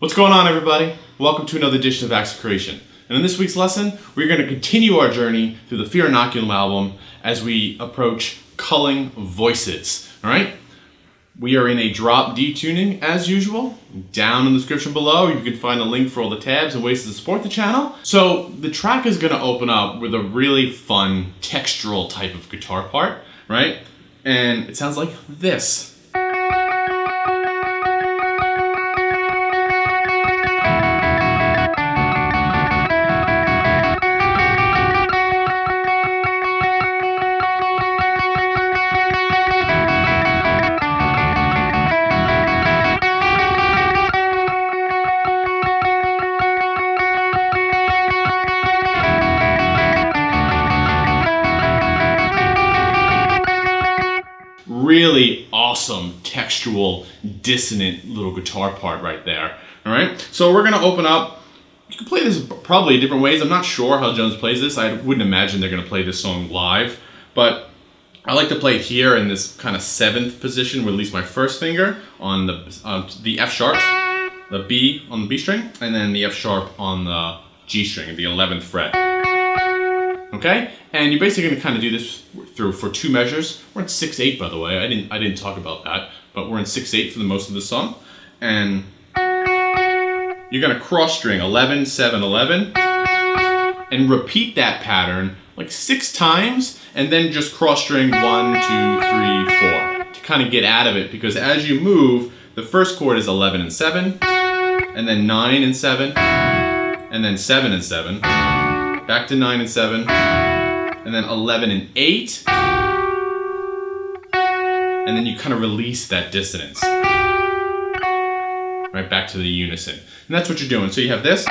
What's going on, everybody? Welcome to another edition of Acts of Creation. And in this week's lesson, we're going to continue our journey through the Fear Inoculum album as we approach Culling Voices. All right? We are in a drop D tuning as usual. Down in the description below, you can find a link for all the tabs and ways to support the channel. So the track is going to open up with a really fun textural type of guitar part, right? And it sounds like this. Really awesome textual dissonant little guitar part right there. All right, so we're gonna open up. You can play this probably different ways. I'm not sure how Jones plays this. I wouldn't imagine they're gonna play this song live, but I like to play it here in this kind of 7th position with at least my first finger on the F sharp, the B on the B string, and then the F sharp on the G string, the 11th fret. Okay, and you're basically going to kind of do this through for 2 measures. We're in 6/8, by the way. I didn't talk about that, but we're in 6/8 for the most of the song. And you're going to cross string 11, 7, 11, and repeat that pattern like 6 times, and then just cross string 1, 2, 3, 4 to kind of get out of it. Because as you move, the first chord is 11 and 7, and then 9 and 7, and then 7 and 7. Back to 9 and 7, and then 11 and 8, and then you kind of release that dissonance. Right back to the unison. And that's what you're doing. So you have this.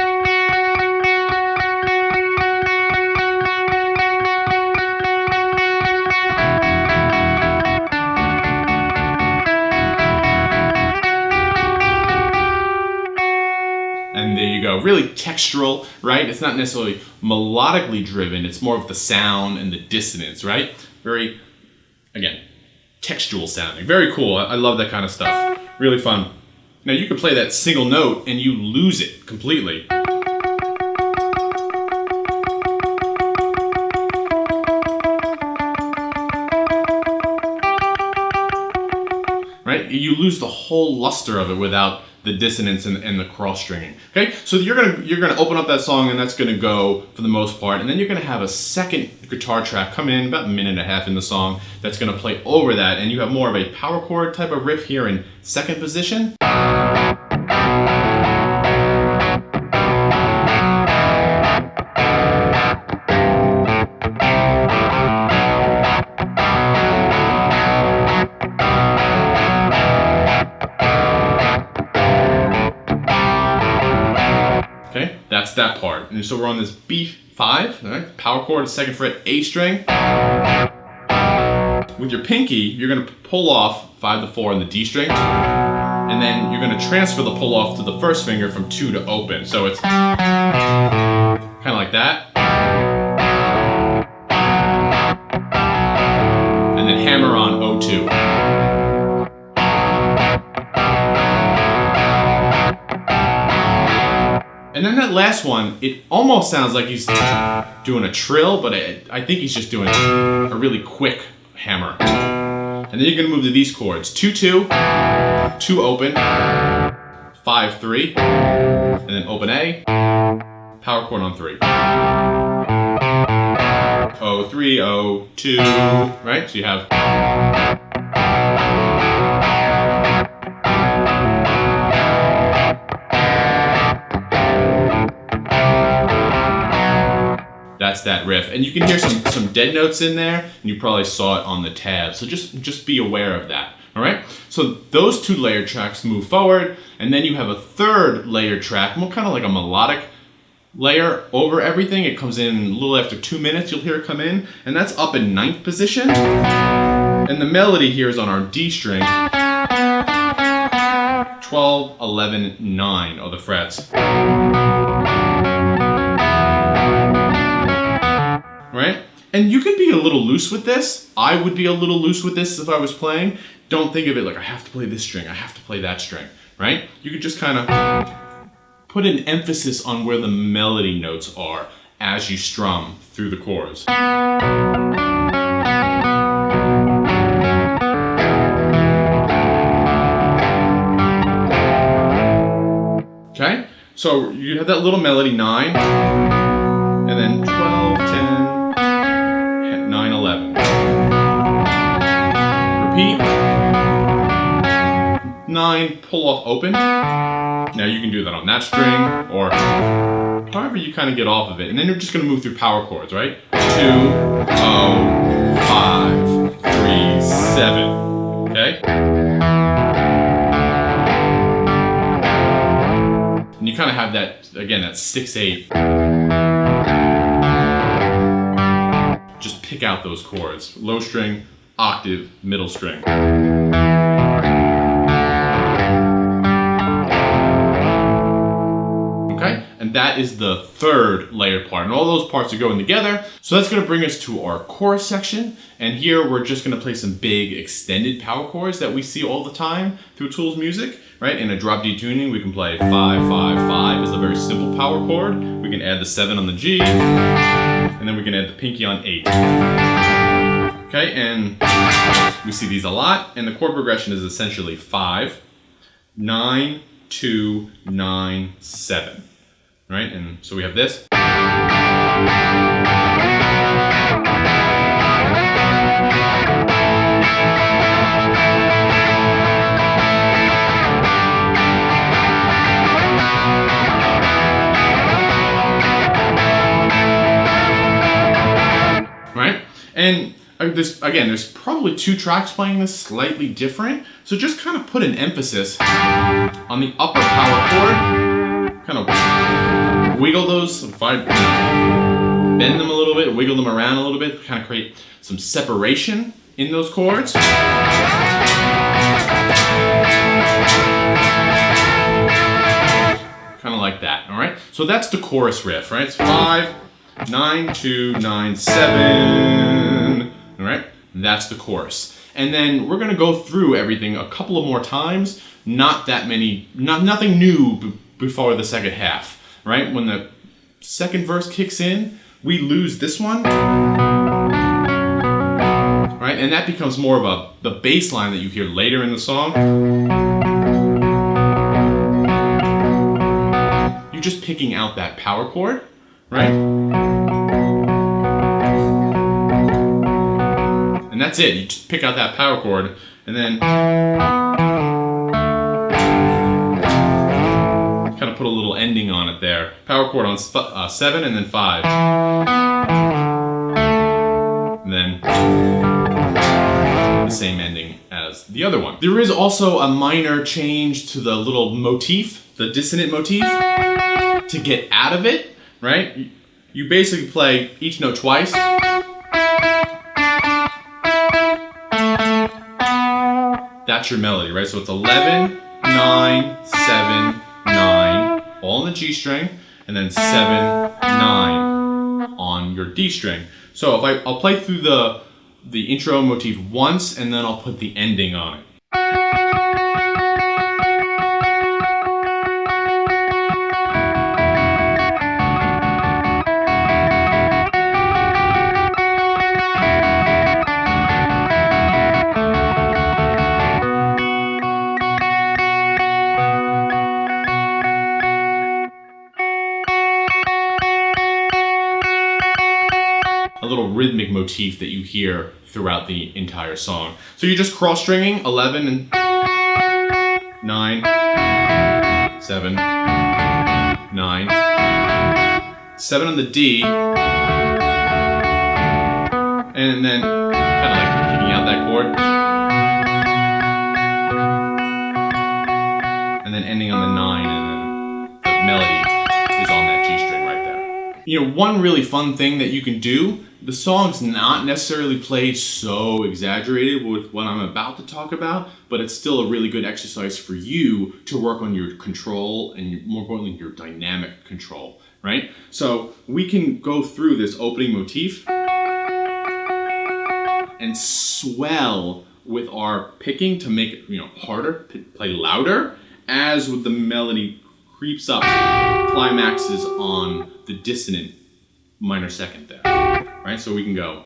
And there you go. Really textural, right? It's not necessarily melodically driven. It's more of the sound and the dissonance, right? Very, again, textual sounding. Very cool. I love that kind of stuff. Really fun. Now you can play that single note and you lose it completely. Right? You lose the whole luster of it without the dissonance and the cross stringing. Okay, so you're gonna open up that song, and that's gonna go for the most part, and then you're gonna have a second guitar track come in about 1.5 minutes in the song that's gonna play over that, and you have more of a power chord type of riff here in 2nd position. Okay, that's that part. And so we're on this B5, all right? Power chord, 2nd fret, A string. With your pinky, you're gonna pull off 5 to 4 on the D string, and then you're gonna transfer the pull off to the 1st finger from 2 to open. So it's kind of like that. And then hammer on O2. And then that last one, it almost sounds like he's doing a trill, but I think he's just doing a really quick hammer. And then you're gonna move to these chords. 2, 2, 2 open, 5, 3, and then open A, power chord on 3. O, 3, O, 2, right? So you have... That's that riff. And you can hear some dead notes in there, and you probably saw it on the tab. So just be aware of that, all right? So those 2 layered tracks move forward, and then you have a 3rd layered track, more kind of like a melodic layer over everything. It comes in a little after 2 minutes, you'll hear it come in, and that's up in 9th position. And the melody here is on our D string. 12, 11, 9 are the frets. Right? And you can be a little loose with this. I would be a little loose with this if I was playing. Don't think of it like I have to play this string, I have to play that string, right? You could just kind of put an emphasis on where the melody notes are as you strum through the chords. Okay, so you have that little melody 9, and then 12, 10, 9, 11. Repeat. 9, pull off open. Now you can do that on that string, or however you kind of get off of it. And then you're just going to move through power chords, right? 2, 0, 5, 3, 7. Okay? And you kind of have that, again, that 6, 8. Just pick out those chords. Low string, octave, middle string. Okay, and that is the third layered part, and all those parts are going together. So that's going to bring us to our chorus section, and here we're just going to play some big extended power chords that we see all the time through Tool's music, right? In a drop D tuning, we can play 5, 5, 5 as a very simple power chord. We can add the 7 on the G, and then we can add the pinky on 8. Okay, and we see these a lot, and the chord progression is essentially 5, 9, 2, 9, 7. Right, and so we have this. Right, and there's probably 2 tracks playing this slightly different, so just kind of put an emphasis on the upper power chord, kind of wiggle those, bend them a little bit, wiggle them around a little bit, kind of create some separation in those chords. Kind of like that, all right? So that's the chorus riff, right? It's 5, 9, 2, 9, 7, all right? That's the chorus. And then we're gonna go through everything a couple of more times, nothing new before the second half, right? When the second verse kicks in, we lose this one, right? And that becomes more of the bass line that you hear later in the song. You're just picking out that power chord, right? And that's it. You just pick out that power chord, and then kind of put a little ending on it there. Power chord on 7 and then 5. And then the same ending as the other one. There is also a minor change to the little motif, the dissonant motif. To get out of it, right? You basically play each note twice. That's your melody, right? So it's 11, 9, 7, 9, all on the G string, and then 7, 9 on your D string. So if I'll play through the intro motif once, and then I'll put the ending on it. A little rhythmic motif that you hear throughout the entire song. So you're just cross-stringing 11 and 9, 7, 9, 7 on the D, and then kind of like picking out that chord, and then ending on the 9, and then the melody is on that G string right there. You know, one really fun thing that you can do, the song's not necessarily played so exaggerated with what I'm about to talk about, but it's still a really good exercise for you to work on your control and, more importantly, your dynamic control, right? So we can go through this opening motif and swell with our picking to make it, harder, play louder, as with the melody creeps up, climaxes on the dissonant minor second there, right? So we can go.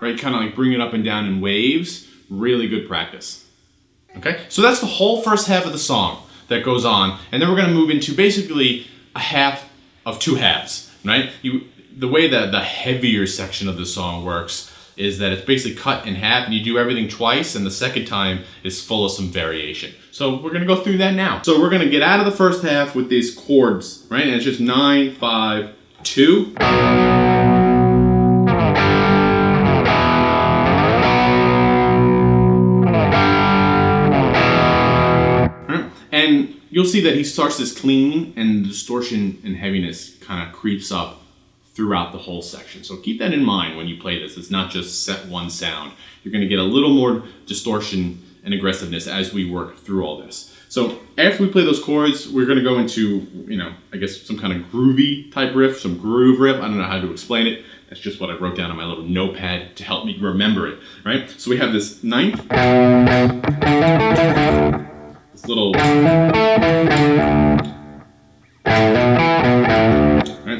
Right, kind of like bring it up and down in waves. Really good practice. Okay, so that's the whole first half of the song that goes on, and then we're going to move into basically a half of two halves, right? The way that the heavier section of the song works is that it's basically cut in half, and you do everything twice, and the second time is full of some variation. So we're going to go through that now. So we're going to get out of the first half with these chords, right? And it's just 9, 5, 2. And you'll see that he starts this clean, and the distortion and heaviness kind of creeps up throughout the whole section. So keep that in mind when you play this. It's not just set one sound. You're going to get a little more distortion and aggressiveness as we work through all this. So after we play those chords, we're going to go into, I guess some kind of groovy type riff, some groove riff. I don't know how to explain it. That's just what I wrote down on my little notepad to help me remember it, right? So we have this ninth. This little, right,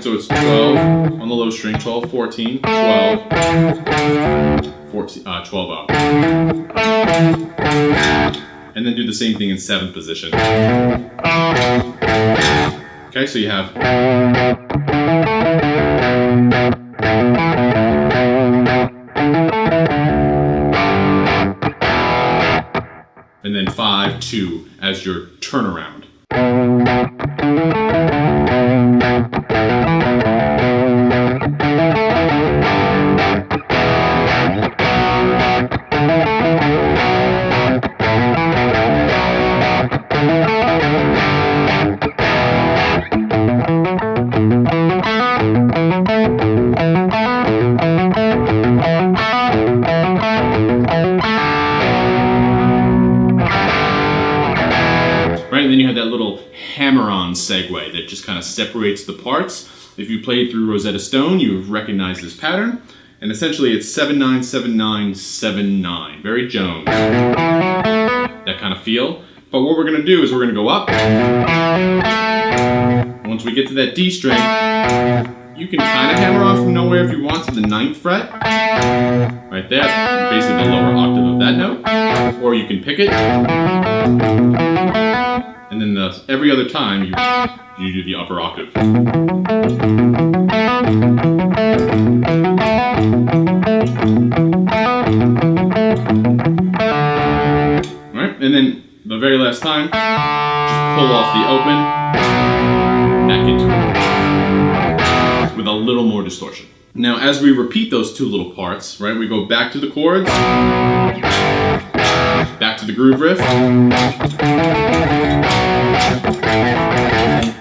so it's 12 on the low string, 12, 14, 12, 14, 12 up. And then do the same thing in 7th position. Okay, so you have, and then 5, 2 as your turnaround. Right, and then you have that little hammer-on segue that just kind of separates the parts. If you played through Rosetta Stone, you have recognized this pattern. And essentially it's 7-9, 7-9, 7-9. Very Jones. That kind of feel. But what we're going to do is we're going to go up. Once we get to that D string, you can kind of hammer on from nowhere if you want to the 9th fret. Right there, basically the lower octave of that note. Or you can pick it. And then every other time you do the upper octave. Right? And then the very last time, just pull off the open, back into it. With a little more distortion. Now as we repeat those two little parts, right, we go back to the chords, back to the groove riff,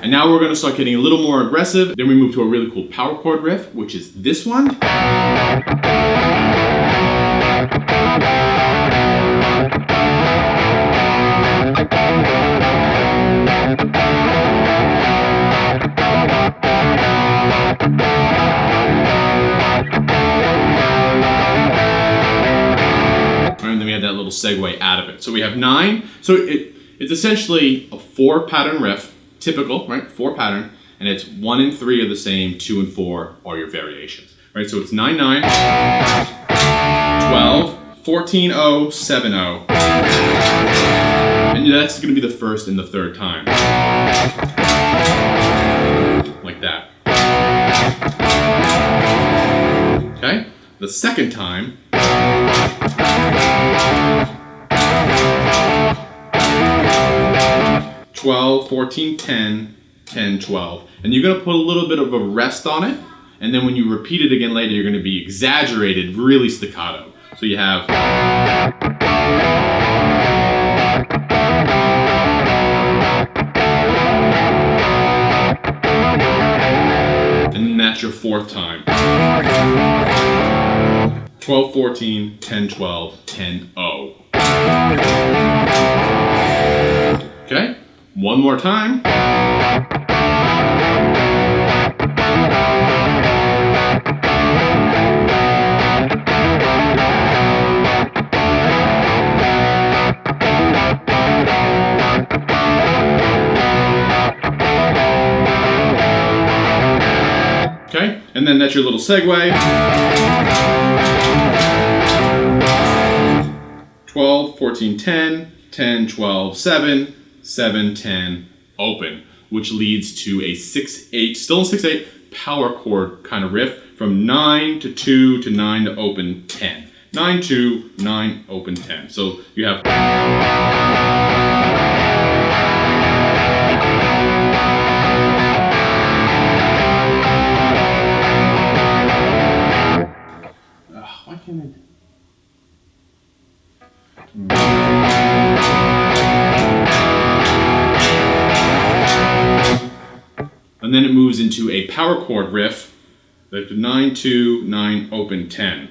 and now we're going to start getting a little more aggressive. Then we move to a really cool power chord riff, which is this one. And then we have that little segue out of it. So we have 9. So it's essentially a 4-pattern riff, typical, right? 4-pattern, and it's 1 and 3 are the same, 2 and 4 are your variations, right? So it's 9, 9, 12, 14, 0, 7, 0. And that's going to be the first and the third time. Like that. Okay? The second time, 12, 14, 10, 10, 12. And you're going to put a little bit of a rest on it, and then when you repeat it again later, you're going to be exaggerated, really staccato. So you have... And that's your 4th time. 12, 14, 10, 12, 10, 0. One more time. Okay, and then that's your little segue. 12, 14, 10, 10, 12, 7, 7, 10, open, which leads to a 6-8, still in 6-8, power chord kind of riff from 9 to 2 to 9 to open 10. 9, 2, 9, open 10. So you have... why can't I... And then it moves into a power chord riff, like 9, 2, 9, open 10.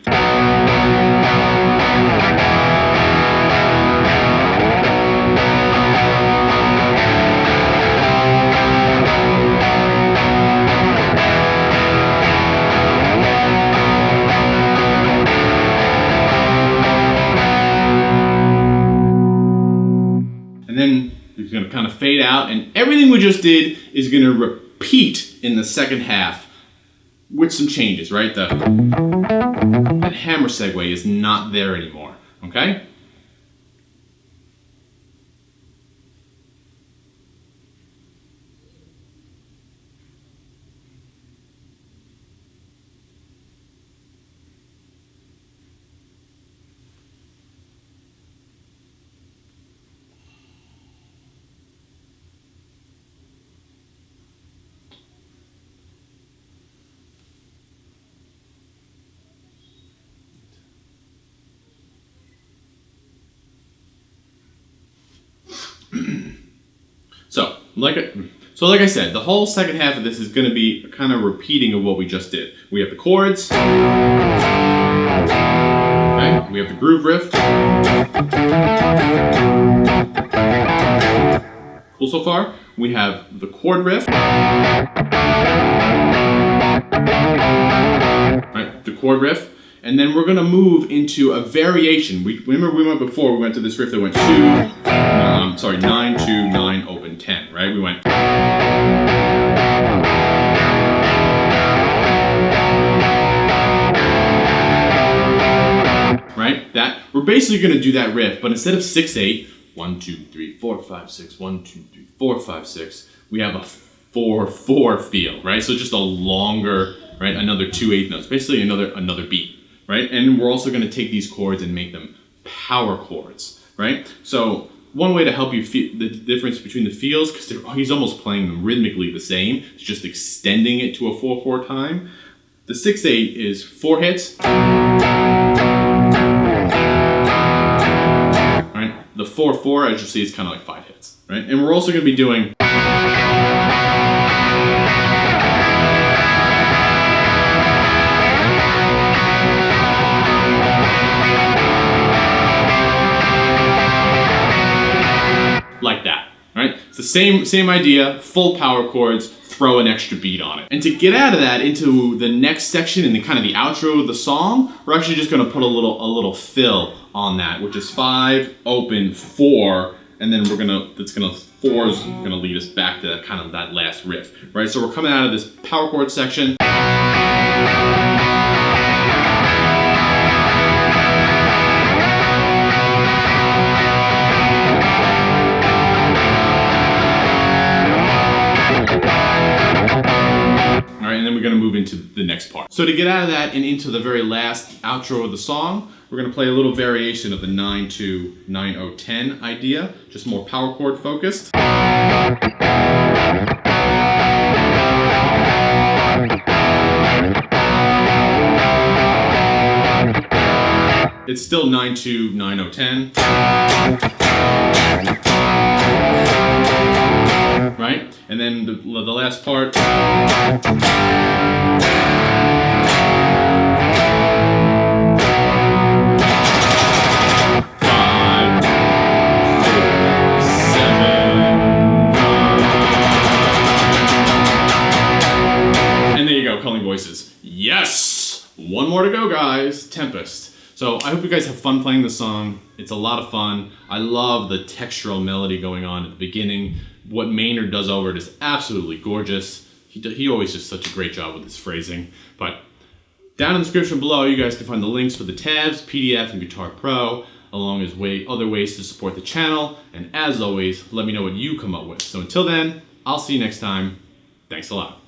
And then it's going to kind of fade out, and everything we just did is going to repeat in the second half with some changes, right? That hammer segue is not there anymore, okay? So like I said, the whole second half of this is going to be a kind of repeating of what we just did. We have the chords, okay? We have the groove riff. Cool so far? We have the chord riff. Right, the chord riff. And then we're going to move into a variation. Remember we went before, we went to this riff that went 9, 2, 9, open 10, right? We went... Right? We're basically going to do that riff, but instead of 6-8, 1, 2, 3, 4, 5, 6, 1, 2, 3, 4, 5, 6, we have a 4-4 feel, right? So just a longer, right? Another 2/8 notes, basically another beat. Right? And we're also going to take these chords and make them power chords, right? So one way to help you feel the difference between the feels, because he's almost playing them rhythmically the same, it's just extending it to a 4/4 time. The 6/8 is 4 hits. Right? The 4/4, as you see, is kind of like 5 hits, right? And we're also going to be doing... like that, right? It's the same idea, full power chords, throw an extra beat on it. And to get out of that into the next section and the kind of the outro of the song, we're actually just going to put a little fill on that, which is 5, open, 4, and then 4 is gonna lead us back to kind of that last riff, right? So we're coming out of this power chord section. And then we're going to move into the next part. So to get out of that and into the very last outro of the song, we're going to play a little variation of the 9-2, 9-0, 10 idea, just more power chord focused. It's still 9-2, 9-0, 10. Right? And then the last part. 5, 4, 7, 9. more to go, guys. Tempest. So I hope you guys have fun playing the song. It's a lot of fun. I love the textural melody going on at the beginning. What Maynard does over it is absolutely gorgeous. He always does such a great job with his phrasing. But down in the description below, you guys can find the links for the tabs, PDF, and Guitar Pro, along as other ways to support the channel. And as always, let me know what you come up with. So until then, I'll see you next time. Thanks a lot.